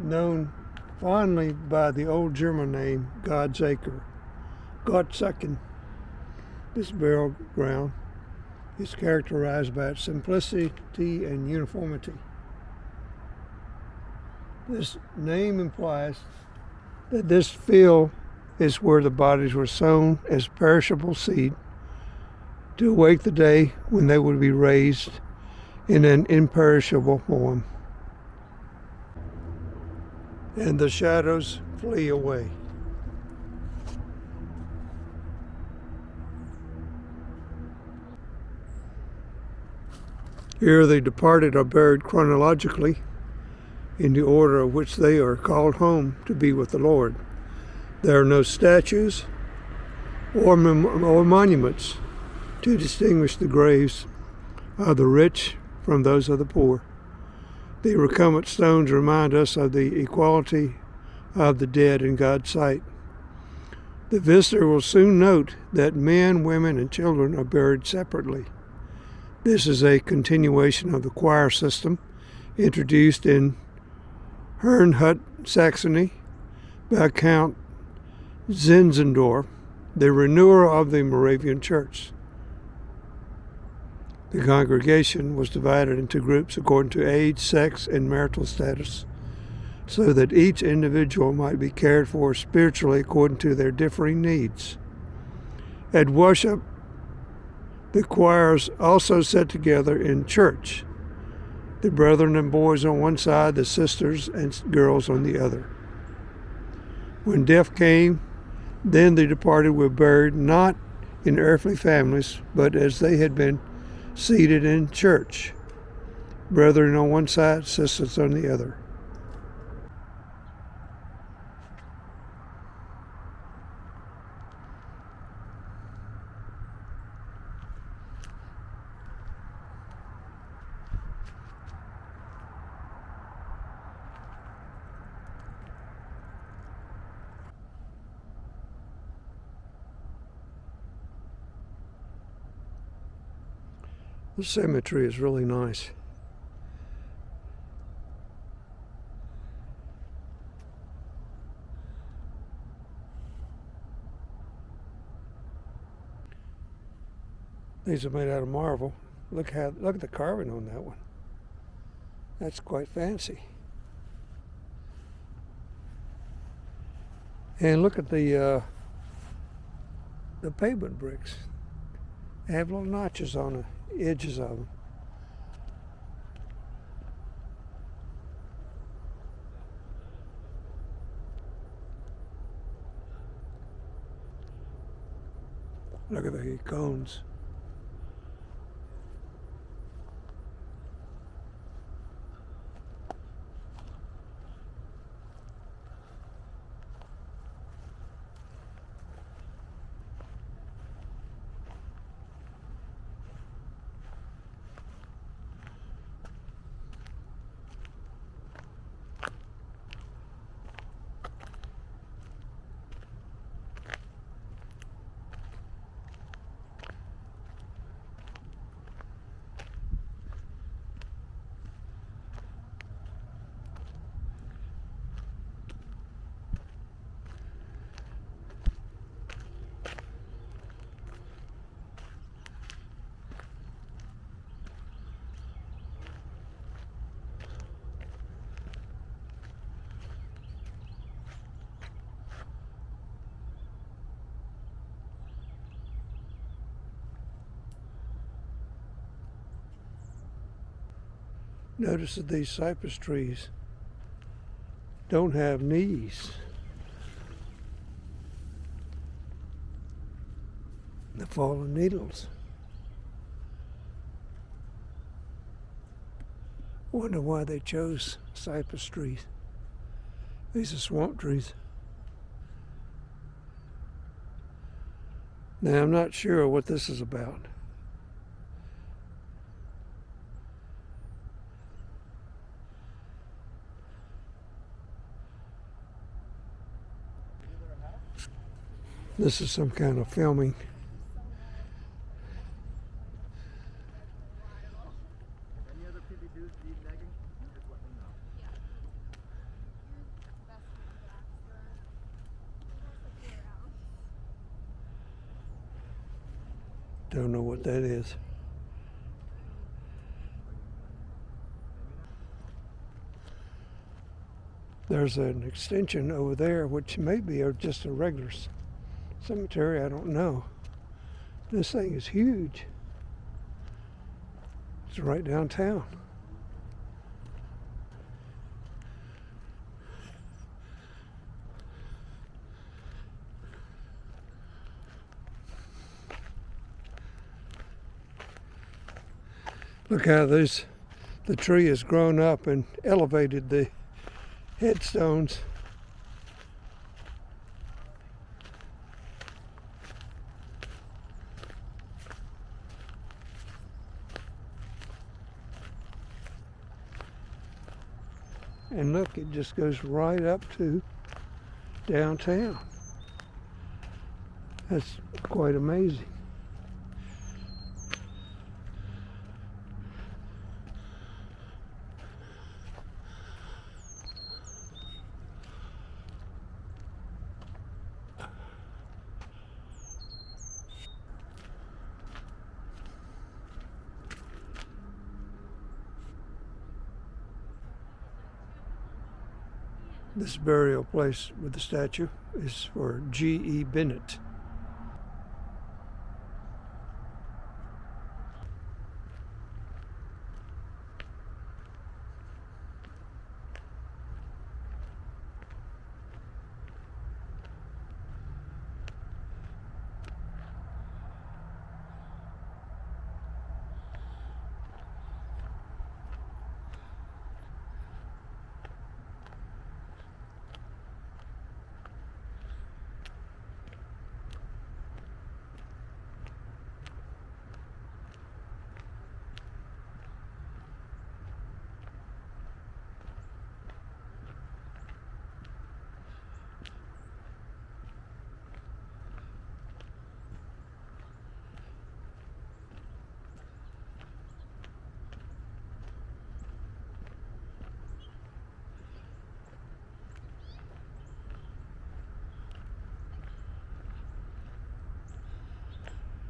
known fondly by the old German name God's Acre, Gottsacken. This burial ground is characterized by its simplicity and uniformity. This name implies that this field is where the bodies were sown as perishable seed to await the day when they would be raised in an imperishable form. And the shadows flee away. Here the departed are buried chronologically in the order of which they are called home to be with the Lord. There are no statues or monuments to distinguish the graves of the rich from those of the poor. The recumbent stones remind us of the equality of the dead in God's sight. The visitor will soon note that men, women, and children are buried separately. This is a continuation of the choir system introduced in Herrnhut, Saxony, by Count Zinzendorf, the renewer of the Moravian Church. The congregation was divided into groups according to age, sex, and marital status, so that each individual might be cared for spiritually according to their differing needs. At worship, the choirs also sat together in church, the brethren and boys on one side, the sisters and girls on the other. When death came, then the departed were buried not in earthly families, but as they had been seated in church, brethren on one side, sisters on the other. The cemetery is really nice. These are made out of marble. Look at the carving on that one. That's quite fancy. And look at the pavement bricks. They have little notches on the edges of them. Look at the cones. Notice that these cypress trees don't have knees. The fallen needles. Wonder why they chose cypress trees. These are swamp trees. Now I'm not sure what this is about. This is some kind of filming. Don't know what that is. There's an extension over there, which may be just a regular cemetery. I don't know. This thing is huge. It's right downtown. Look how the tree has grown up and elevated the headstones. And look, it just goes right up to downtown. That's quite amazing. This burial place with the statue is for G.E. Bennett.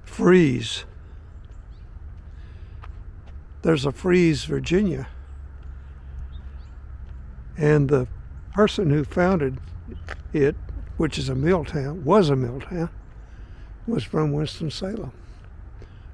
Freeze. There's a Freeze, Virginia. And the person who founded it, which is a mill town, was from Winston-Salem.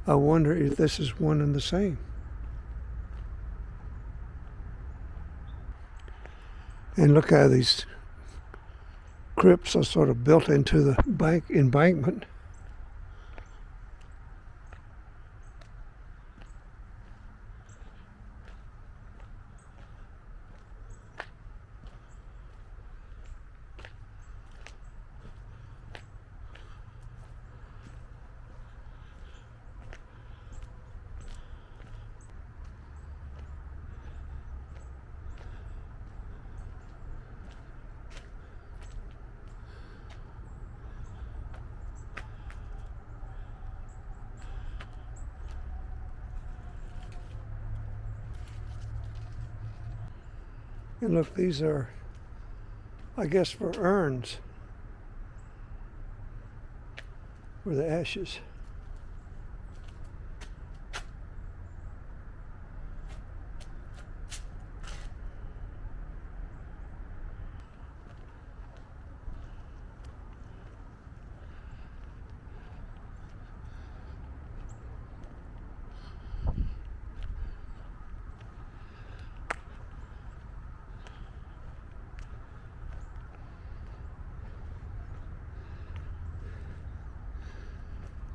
I wonder if this is one and the same. And look how these crypts are sort of built into the embankment. And look, these are, I guess, for urns for the ashes.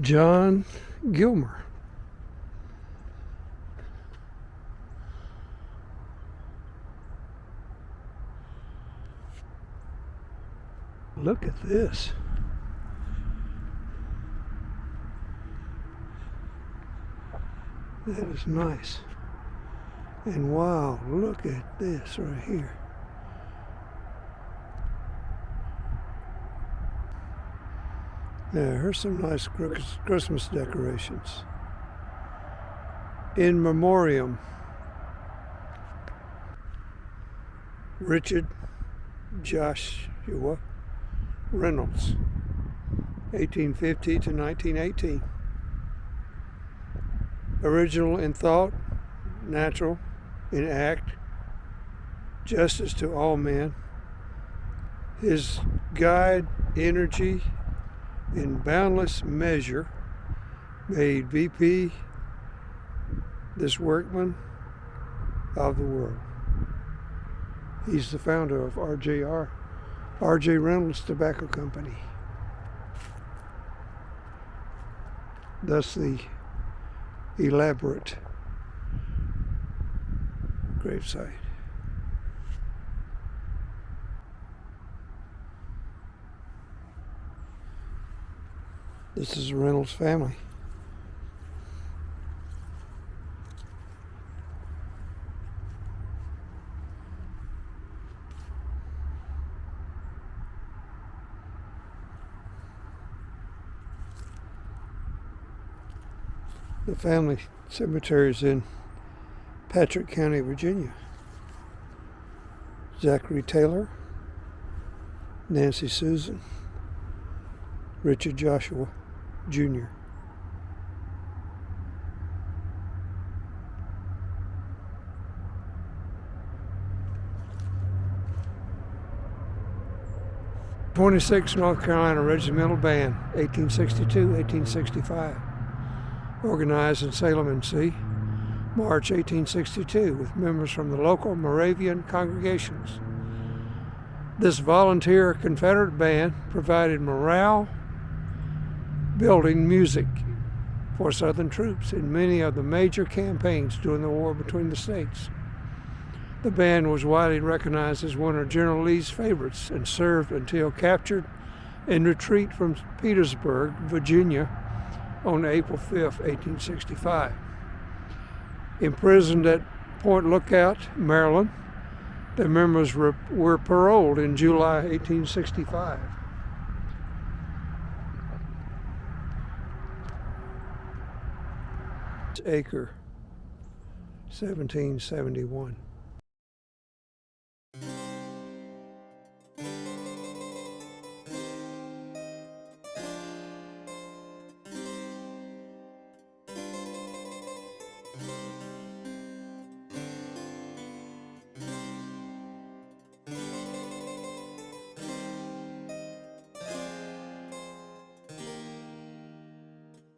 John Gilmer. Look at this. That is nice. And wow, look at this right here. Yeah, here's some nice Christmas decorations. In memoriam, Richard Joshua Reynolds, 1850 to 1918. original in thought, natural in act, justice to all men. His guide energy in boundless measure made VP this workman of the world. He's the founder of R.J. Reynolds Tobacco Company. Thus the elaborate gravesite. This is the Reynolds family. The family cemetery is in Patrick County, Virginia. Zachary Taylor, Nancy Susan, Richard Joshua Jr. '26 North Carolina Regimental Band, 1862-1865. Organized in Salem, NC, March 1862, with members from the local Moravian congregations. This volunteer Confederate band provided morale-building music for Southern troops in many of the major campaigns during the war between the states. The band was widely recognized as one of General Lee's favorites and served until captured in retreat from Petersburg, Virginia, on April 5, 1865. Imprisoned at Point Lookout, Maryland, the members were paroled in July 1865. Acre, 1771.